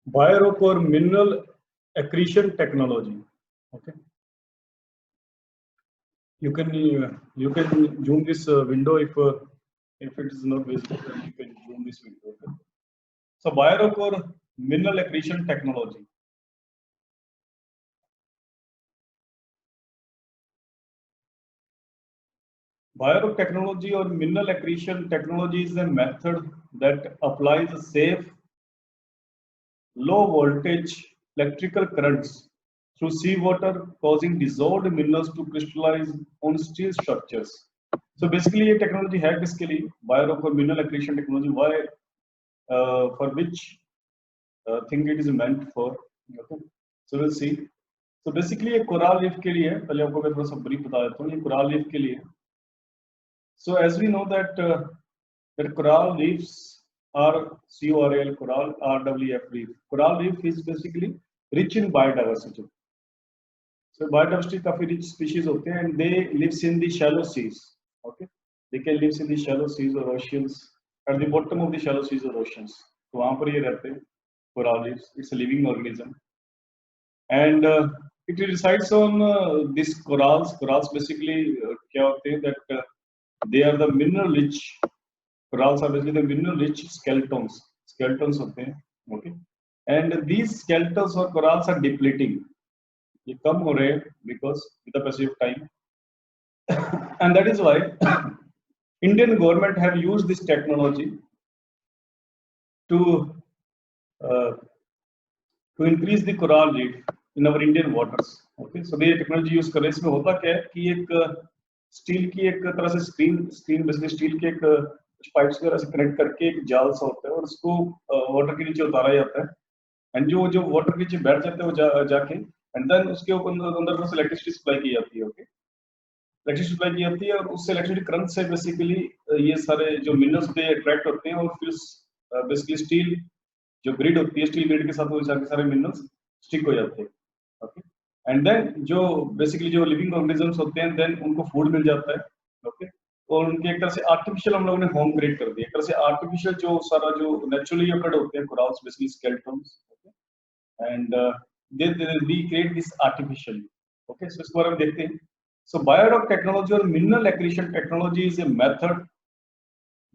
Biorock or mineral accretion technology. Okay, you can zoom this window if it is not visible, then you can zoom this window. Okay? So Biorock or mineral accretion technology. Biorock technology or mineral accretion technology is a method that applies a safe, low voltage electrical currents through seawater, causing dissolved minerals to crystallize on steel structures. So basically, ये technology है किसके लिए? Biorock or mineral accretion technology. Why? For which thing it is meant for? Okay. So we'll see. So basically, ये coral reef के लिए है. पहले आपको मैं थोड़ा सा brief बता देता हूँ. ये coral reef के लिए. So as we know that coral reefs are CORAL, coral RWF reef. Coral reef is basically rich in biodiversity. So biodiversity काफी rich species होते हैं and they lives in the shallow seas. Okay, they can lives in the shallow seas or oceans at the bottom of the shallow seas or oceans. तो वहाँ पर ये रहते हैं coral reefs. It's a living organism and it resides on these corals. Corals basically क्या होते हैं that they are the mineral rich. Corals are basically the mineral rich skeletons. Skeletons होते हैं. Okay, and these skeletons or corals are depleting. ये कम हो रहे हैं because with the passage of time, and that is why Indian government have used this technology to increase the coral reef in our Indian waters. Okay, so ये technology use कर रहे हैं. इसमें होता क्या है कि एक स्टील की एक तरह से स्क्रीन बेसिकली स्टील के एक पाइप्स वगैरह से कनेक्ट करके एक जाल सा होता है और उसको वाटर के नीचे उतारा जाता है एंड जो वाटर के नीचे बैठ जाता है वो जाके एंड देन उसके अंदर से इलेक्ट्रिसिटी सप्लाई की जाती है. ओके, इलेक्ट्रिसिटी सप्लाई की जाती है और उससे इलेक्ट्रिसिटी करंट से बेसिकली ये सारे जो मिनरल्स पे अट्रैक्ट होते हैं और फिर बेसिकली स्टील जो ग्रिड होती है स्टील ग्रिड के साथ वो सारे मिनरल्स स्टिक हो जाते हैं. ओके, एंड देन जो बेसिकली जो लिविंग ऑर्गेनिजम्स होते हैं देन उनको फूड मिल जाता है. ओके, और उनके एक तरह से आर्टिफिशियल हम लोगों ने होम क्रिएट कर दिया. एक तरह से आर्टिफिशियल जो सारा जो नेचुरली अकर्ड होते हैं corals basically skeletons. Okay, and we create this artificially. Okay, so इसको हम देखते हैं. So Biorock technology or mineral accretion technology is a method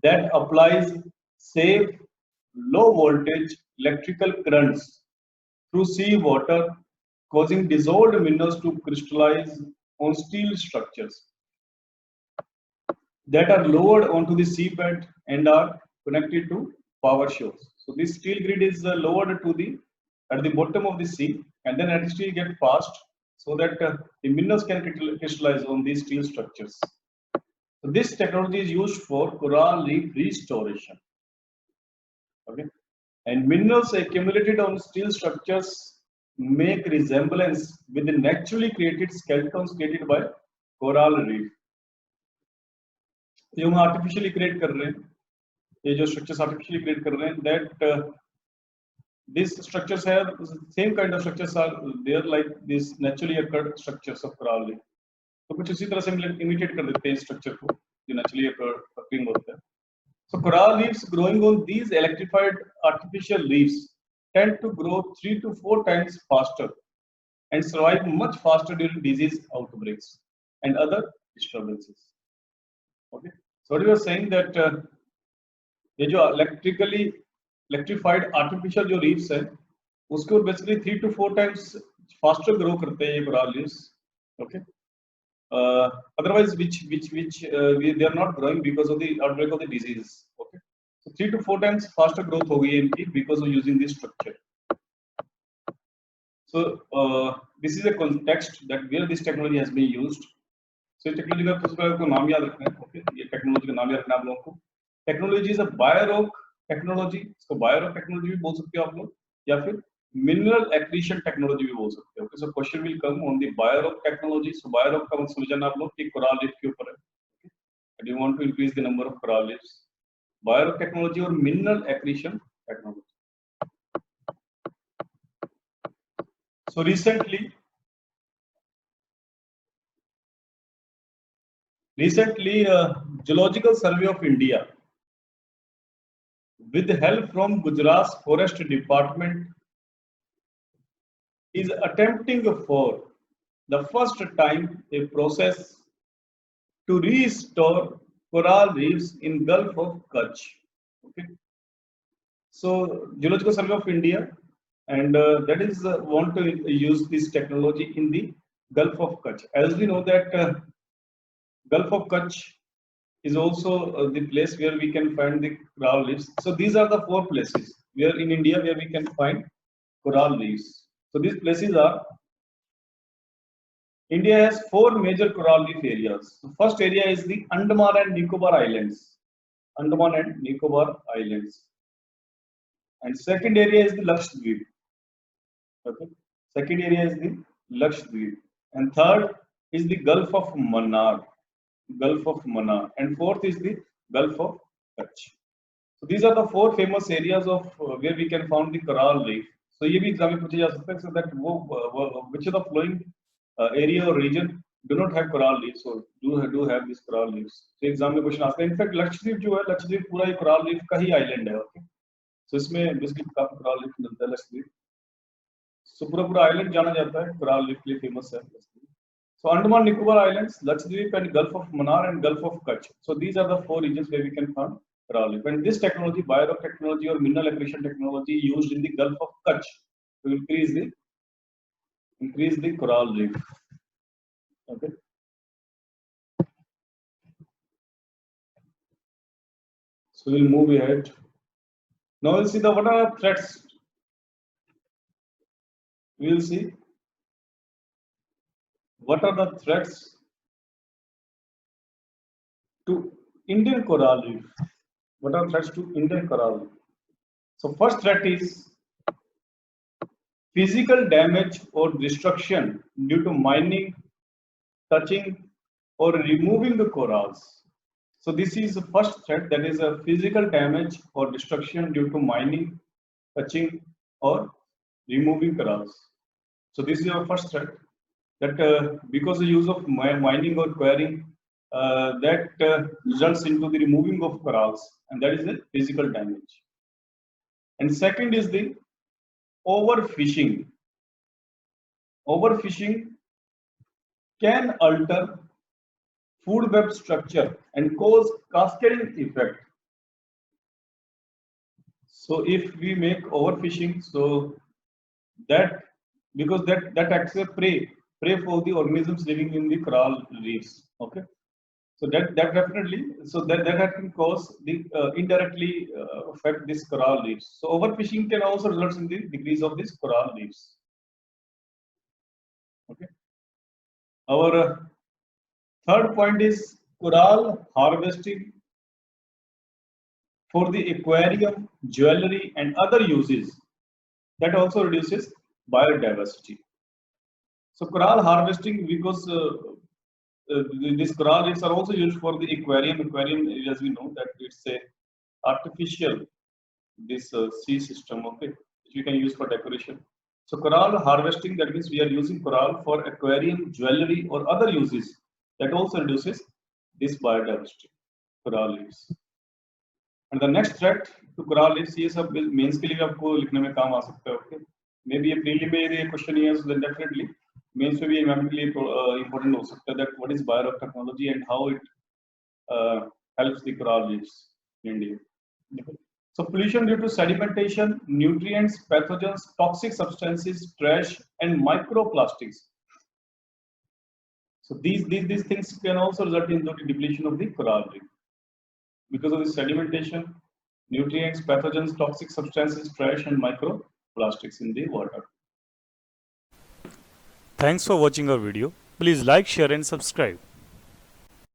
that applies safe, low voltage electrical currents through sea water, causing dissolved minerals to crystallize on steel structures that are lowered onto the seabed and are connected to power shores. So this steel grid is lowered to the at the bottom of the sea, and then electricity get passed so that the minerals can crystallize on these steel structures. So this technology is used for coral reef restoration. Okay, and minerals accumulated on steel structures make resemblance with the naturally created skeletons created by coral reef. ये हम artificially create कर रहे हैं. ये जो structures artificially create कर रहे हैं that these structures have same kind of structures are there like these naturally occurred structures of coral reef. तो कुछ इसी तरह से imitate कर देते हैं structure को जो naturally occurring होता है. So coral reefs growing on these electrified artificial reefs tend to grow 3 to 4 times faster and survive much faster during disease outbreaks and other disturbances. Okay, so what you are saying that ये जो electrified artificial जो reefs है उसको basically 3 to 4 times faster grow करते हैं ये coral reefs. Okay, otherwise which they are not growing because of the outbreak of the disease. Okay, so 3 to 4 times faster growth हो गई है इनकी because of using this structure. So this is a context that where this technology has been used. So technology का कुछ को नाम याद रखना है. Okay, ये technology का नाम याद रखना है आप लोगों को. Technology is a Biorock technology. इसको Biorock technology भी बोल सकते हो आप लोग या फिर mineral accretion technology भी बोल सकते हो. Okay, so question will come on the Biorock technology. So Biorock का मतलब समझना आप लोग कि coral reef के ऊपर है. Okay, and you want to increase the number of coral reefs. Biorock technology और mineral accretion technology. So recently Geological Survey of India with help from Gujarat's Forest Department is attempting for the first time a process to restore coral reefs in Gulf of Kutch. Okay. So Geological Survey of India, and that is want to use this technology in the Gulf of Kutch. As we know that Gulf of Kutch is also the place where we can find the coral reefs. So these are the 4 places where in India where we can find coral reefs. So these places are, India has 4 major coral reef areas. The first area is the Andaman and Nicobar Islands. Andaman and Nicobar Islands. And second area is the Lakshadweep. Okay. Second area is the Lakshadweep. And third is the Gulf of Mannar. Gulf of Mannar. And fourth is the Gulf of Kutch. So these are the 4 famous areas of where we can find the coral reef. So ये भी exam में पूछे जा सकता है, so that which of the following area or region do not have coral reefs or do have these coral reefs. So exam में question आता है. इनफैक्ट लक्षद्वीप जो है, लक्षद्वीप पूरा एक coral reef का ही आइलैंड है. ओके. सो इसमें बेसिकली काफी coral reef मिलता है लक्षद्वीप. सो पूरा आइलैंड जाना जाता है coral reef के लिए फेमस है. So Andaman Nicobar Islands, Lakshadweep, and Gulf of Mannar and Gulf of Kutch. So these are the 4 regions where we can find coral reef. And this technology, biorock technology or mineral accretion technology, used in the Gulf of Kutch to increase the coral reef. Okay. So we'll move ahead. Now we'll see what are the threats. We'll see what are the threats to Indian coral reef. What are threats to Indian coral reef? So first threat is physical damage or destruction due to mining, touching, or removing the corals. So this is the first threat, that is a physical damage or destruction due to mining, touching, or removing corals. So this is our first threat, that because the use of mining or quarrying, that results into the removing of corals, and that is the physical damage. And second is the overfishing. Overfishing can alter food web structure and cause cascading effect. So if we make overfishing, so that because that acts as prey for the organisms living in the coral reefs. Okay. So that definitely, so that can cause the indirectly affect this coral reefs. So overfishing can also result in the decrease of these coral reefs. Okay. Our third point is coral harvesting for the aquarium, jewelry, and other uses. That also reduces biodiversity. So coral harvesting, because these coral reefs are also used for the aquarium. Aquarium, as we know, that it's a artificial sea system, okay, which we can use for decoration. So coral harvesting, that means we are using coral for aquarium, jewelry, or other uses. That also reduces this biodiversity, coral reefs. And the next threat to coral reefs, ये सब mains के लिए भी आपको लिखने में काम आ सकता है. Okay, maybe a prelim में ये question ही है, so then definitely मेंस में भी एग्जामिनेटली important हो सकता है, that what is biorock technology and how it helps the coral reefs in India. Okay. So pollution due to sedimentation, nutrients, pathogens, toxic substances, trash, and microplastics. So these things can also result in the depletion of the coral reef because of the sedimentation, nutrients, pathogens, toxic substances, trash, and microplastics in the water. Thanks for watching our video. Please like, share, and subscribe.